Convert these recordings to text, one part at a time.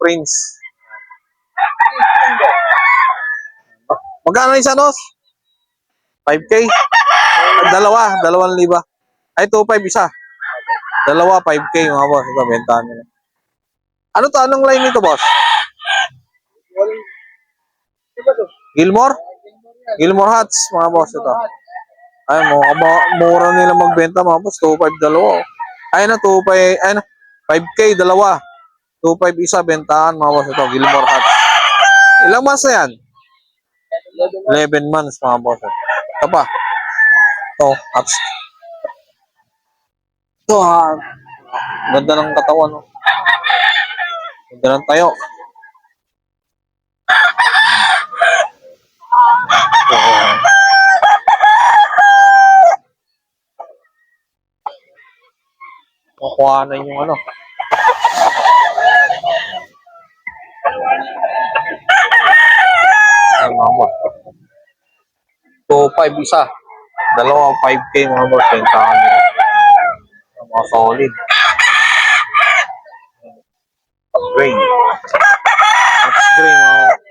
Prince. Magkano isa, Nos? 5K? Dalawa, 2,000. Ay, 2,500 isa. Dalawa, 5K mga boss. Ito, bentahan nyo. Ano to? Anong line nito, boss? Gilmore? Gilmore Hats, mga boss. Ito. Ay, mura nila magbenta, mga boss. 2,500 dalawa. Ay na, 2,500. Ay na, 5K dalawa. 2,500 isa, bentahan, mga boss. Ito, Gilmore Hats. Ilang months na yan? 11 months, mga boss. Ito pa. Ito, hats. Ito, ha. Ganda ng katawan, no? Ganda ng tayo. Kukuhanan yung ano. Ay, mga boss. 2,500 isa. Dalawa, 5K, mga boss. Bentahan nyo. Mga solid. Gray. That's gray, mga boss.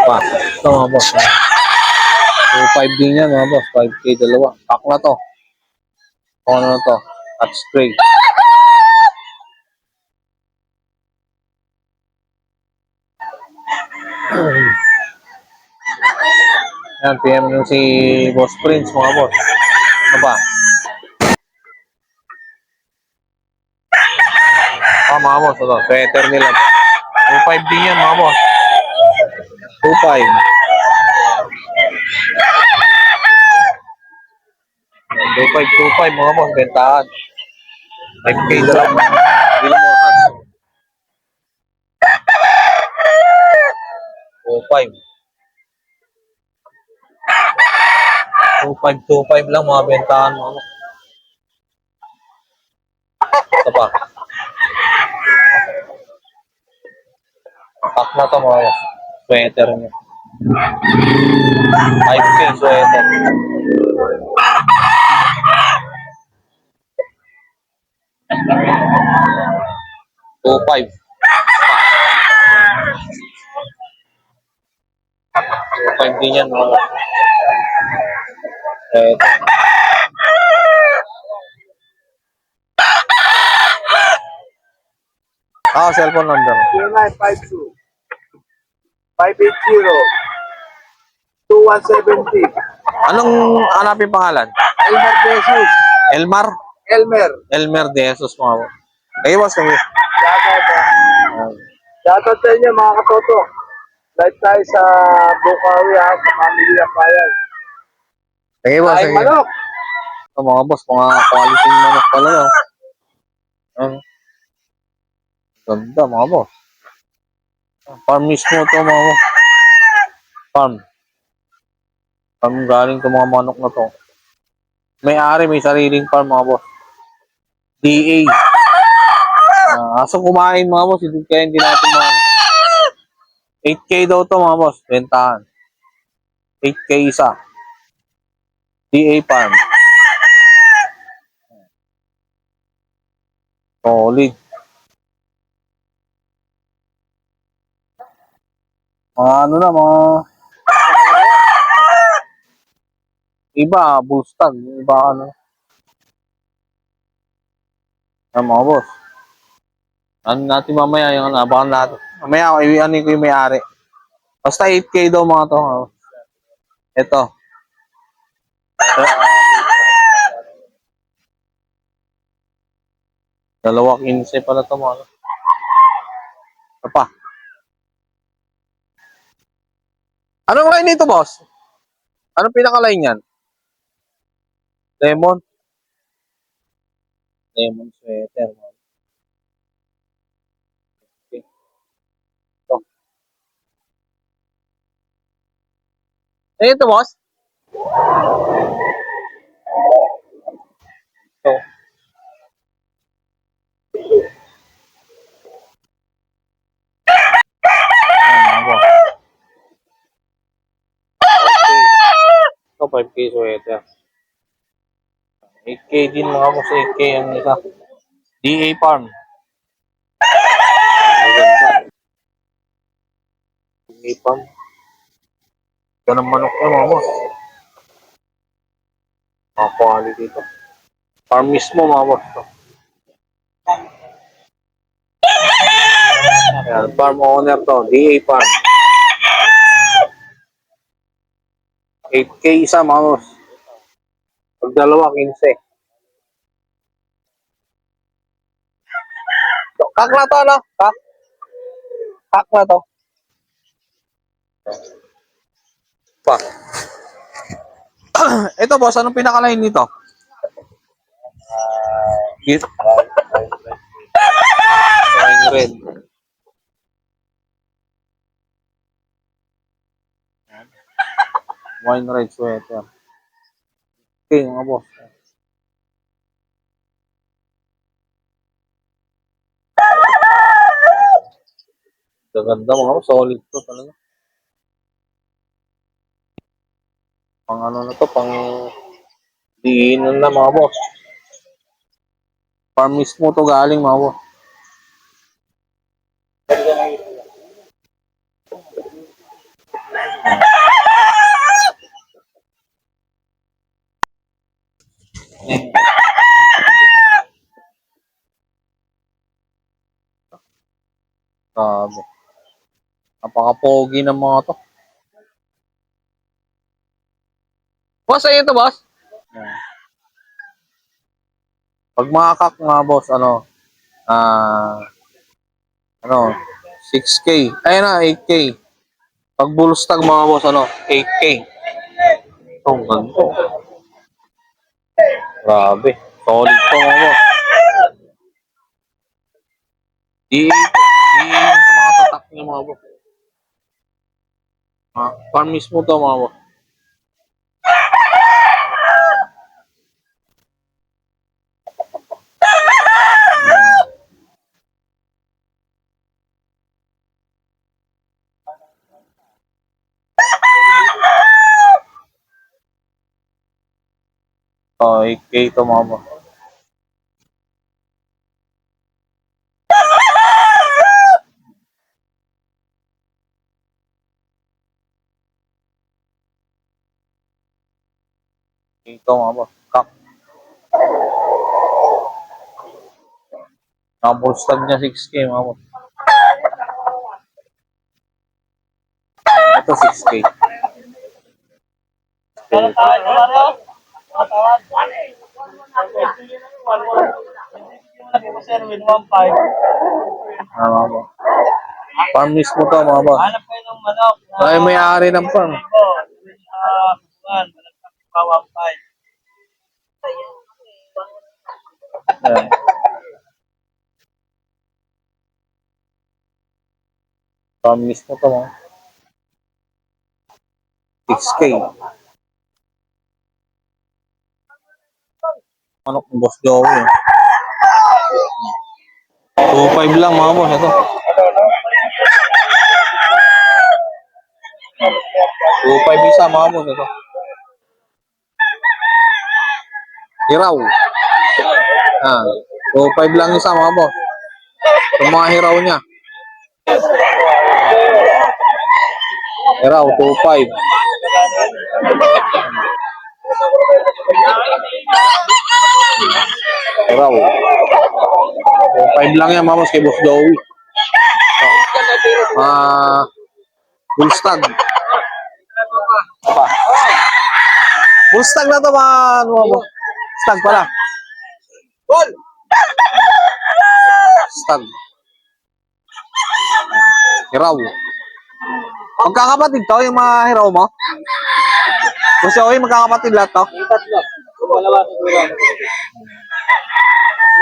Pa, ito mga boss. 2,500 din yan, mga boss. 5K dalawa. Pack na to. Kung ano na to. That's gray. Yan, PM nyo si Boss Prince, mga boss. Ano pa? Mga boss, ito. Sweater nila. 2,500 din yan, mga boss. 2,500. 2,500, mga boss. Bentahan. 5K dalawa. Gilmore Hats. 2,500. 2,500 lang, mga bentahan, mga boss. Ito pa. Pack na to, mga boss. Sweater niya. 5K sweater. 2,500. 2,500 din yan, mga boss. Ito. Cellphone number. 0952 580 2170. Anong hanapin pangalan? Elmer De Jesus. Elmar? Elmer. Elmer De Jesus, mga boss. Boss, kami. Shoutout sa inyo mga katoto. Live tayo sa Bukawi ha, sa Family ng Bayan. Boss. Ay, manok. Ito, mga boss, mga quality manok talaga. Ganda, mga boss. Farm mismo ito, mga boss. Farm galing ito mga manok na to. May-ari, may sariling farm, mga boss. DA. Aso kumain, mga boss. Kaya hindi natin mga 8K daw to, mga boss. Bentahan. 8K isa. DA farm. Solid. Ano na, mga iba, boostag. Iba, ano. Mga boss. Ano natin mamaya yung ano, abangan natin. Mamaya, ano ko yung may-ari. Basta 8K daw, mga to. Ito. Dalawa 15 pala ito, mga. Ito pa. Ano kayo nito, boss? Anong pinaka-line yan? Lemon. Lemon sweater. Okay. Ito. Ito, boss? Ito. Ito, 5K sweater. 8K din mga boss, 8K ang isa. DA Farm. Maganda. DA Farm. Yan ang manok niya mga boss. Mga quality ito. Farm mismo mga boss. Ayan, farm owner to, DA Farm. 8K isa mga boss. Pag dalawa, 15. Kak na to, no? Kak? Kak na to. Pa. Ito boss, anong pinaka-line nito? It. Wine red. Wine red sweater. Okay, mga boss. Gaganda mga boss, solid to talaga. Pang ano na to, pang diinan na mga boss. Farm mismo to galing mga boss. Grabe. Napaka-pogi ng mga to. Boss, ayun to boss. Yan. Pag mga kak mga boss, ano, 6K. Ayun na, 8K. Pag bullstag mga boss, 8K. Ang ganda. Grabe. Solid to mga boss. Di yung mga tatak niya mga boss. Farm mismo to mga boss. Oh, 8K to mga boss. Ito mga boss. Kak. Nakabulstag niya 6K mga boss. Ito 6K. Mga boss. Farm mismo to mga boss. Hanap kayo ng manok. Ay, may-ari ng farm. Ayan. Farm mismo to mga 6K. Manok ng boss Joey. 2.5 lang mga boss. Ito. 2.5 isa mga boss. Ito. Hiraw. 2.5 lang isa mga boss. Yung mga hiraw niya. Hiraw, 2.5. Hiraw. 2.5 lang yan mga boss kay boss Joey. Bullstag. Pa. Bullstag na to mga boss. Stag pala. Stag. Hiraw. Magkakapatid to yung mga hiraw mo? Kasi okay, magkakapatid lahat to? Tatlo. Wala siguro.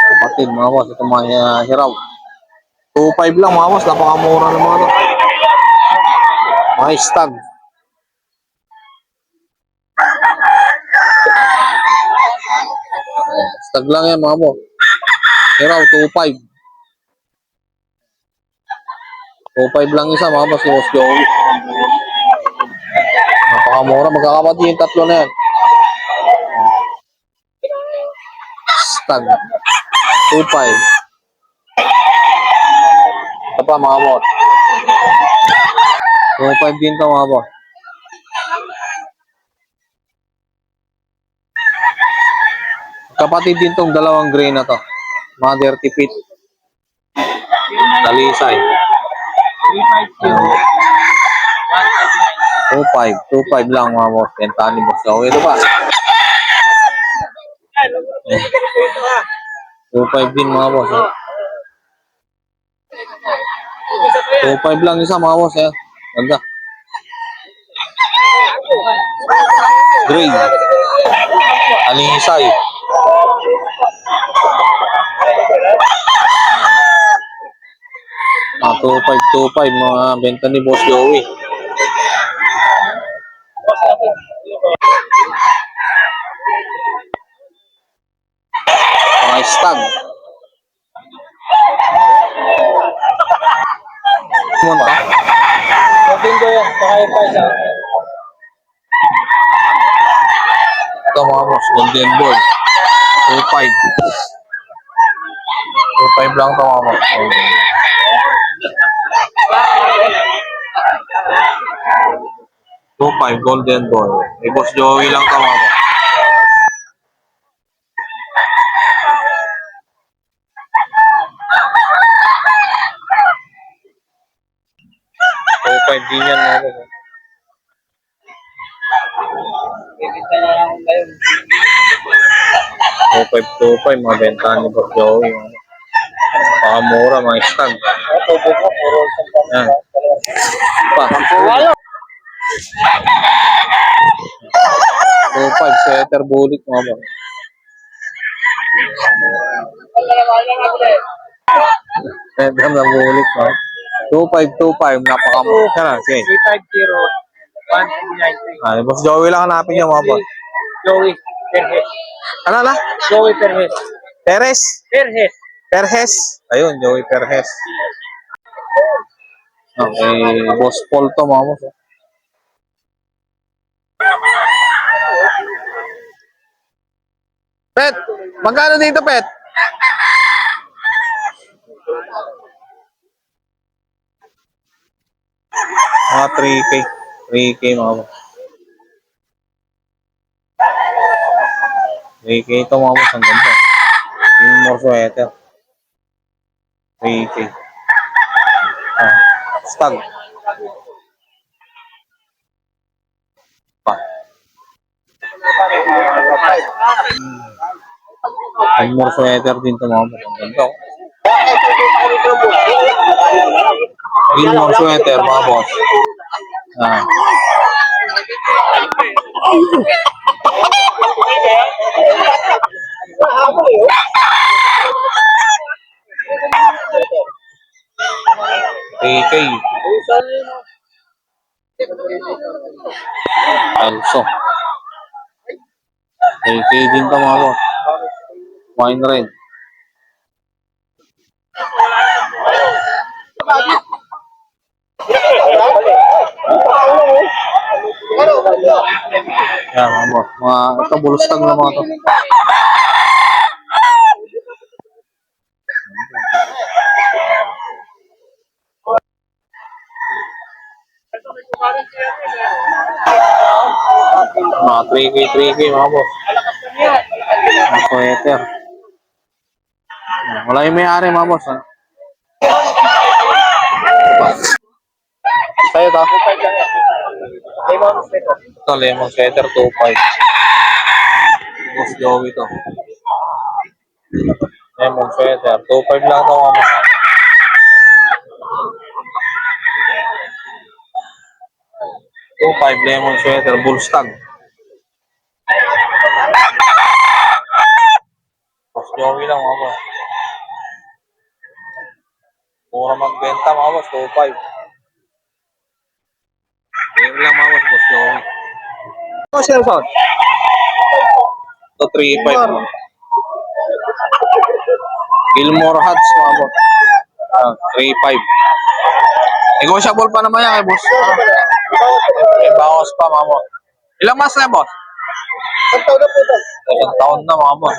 Kapatid mga boss, ito mga hiraw. 2.5 lang mga boss, napakamura ng mga to. Mga stag. Stag lang yan mga boss. Hiraw, 2.5. 2.5 lang isa mga boss, yung boss Joey. Napakamura, magkakapatid yung tatlo na yan. Mustang. 2.5. Ito pa mga boss. 2.5 din to mga boss. Kapatid din tong dalawang gray na to. Mga dirty pit. Talisay. 2.5. 2.5 lang mga boss. Bentahan ni boss. So, ito pa. 2.5 din mga boss. 2.5 lang isa mga boss. Ganda. Gray. Talisay. Mga 2.5 mga benta ni Boss Joey. Mga stag. Ano ba? Maging ko yan. Pakaya pa isa. Ito mga boss, golden boy. 2.5. 2.5 lang ito mga boss. 2.5 golden boy. May Boss Joey lang ito mga boss. Din yan mga boss. Bibita na lang ngayon. 2.5 mga bentahan ni Boss Joey. Pakamura mga stag. Ito, buka, puro isang Yan. Pa. 2.5 setter bulik mga boss. Setter na bulik mga. 2.5 napakamura. Yan na, sige. 350-199. Boss Joey lang hanapin niya mga boss. Joey Perez. Ano na? Joey Perez. Perez? Perez. Perez. Ayun, Joey Perez. Okay, Boss Paul to mga boss. Pet, magkano dito, Pet? Mga 3K. 3K mga boss. 3K ito mga boss. Ang ganda. Yung more sweater. 3K. Stag. Pa. Ang more sweater din ito mga boss. Ang ganda. Yung more sweater mga boss. AK. Also. AK din to mga boss. Wine red. Yan mga boss. Ito bulustag na mga to. Mga 3K mga boss. Mga sweater. Wala yung may-ari mga boss. Sa'yo to? Ito, lemon sweater 2.5. Boss Joey to. Lemon sweater 2.5 lang to mga boss. 2.5 lemon sweater, bull stag. Boss Joey lang mga boss. Mura magbenta mga boss, 2.5. Meron lang mga boss, Boss Joey. Ano siya son? Ito 3.5. Gilmore hats mga boss. 3.5. Negotiable pa naman yan kay boss. May bawas pa mga boss. Ilang mas na boss? Isang taon na po ito. Isang taon na mga boss.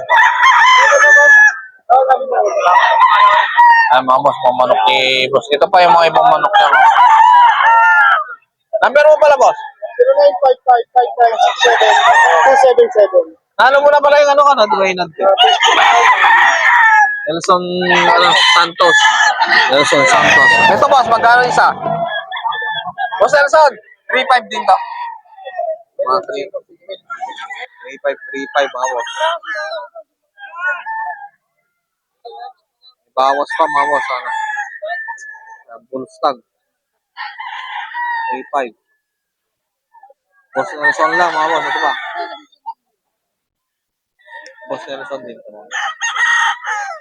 Ay, mga boss, mga manok ni boss. Ito pa yung mga ibang manok niya. Mga. Number mo pala, boss? 0955-5967-277. Ano mo na pala yung ano ka na, Dwayne? Nelson ano, Santos. Nelson Santos. Ito, boss, magkano isa? Boss Nelson, 3.5 din to. Mga 3.5, 3.5, mga boss. Bawas pa, mga boss. Ano? Bullstag. 3.5. Boss Nelson lang, mga boss. Ito ba? Boss Nelson din to.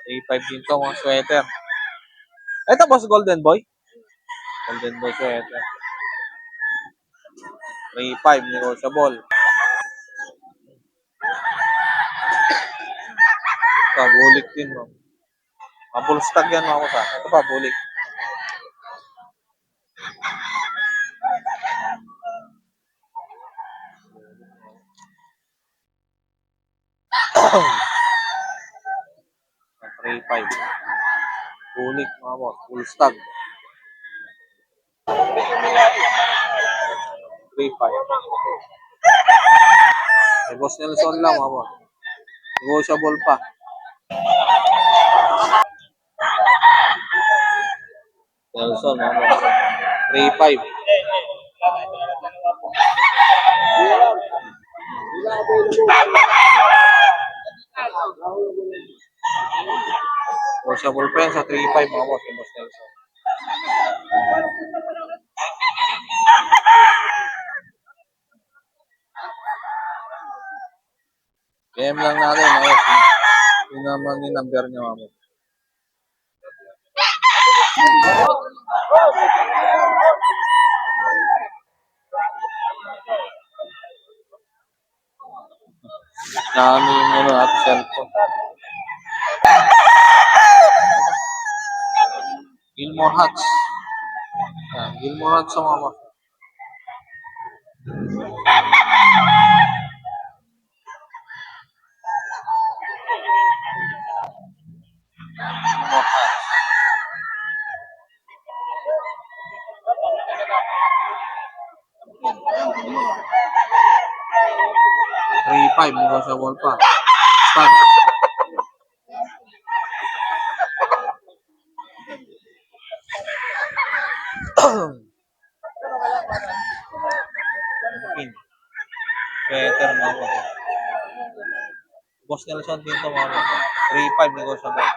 3.5 din to, mga sweater. Ito, boss, Golden Boy. Golden Boy sweater. 3.5, negotiable. Ito, bulik din, no? Bullstag yan, mga boss. Ito pa, bulik. Three five. Bulik, mga boss. Bullstag. 3.5. Eh, boss Nelson lang, mga boss. Negotiable pa. Nelson, mga boss. 3.5. Negotiable pa yan sa 3.5, mga boss. Yung boss Nelson. PM lang natin, mga boss. Yun naman yung number niya, mga boss. Nami yung ano natin, cellphone. Gilmore Hats. Yan, Gilmore Hats, mga boss. Gilmore Hats. 3.5, negotiable pa. Stag. Pin. Better, mga boss. Boss Nelson din to, mga boss. 3.5, negotiable.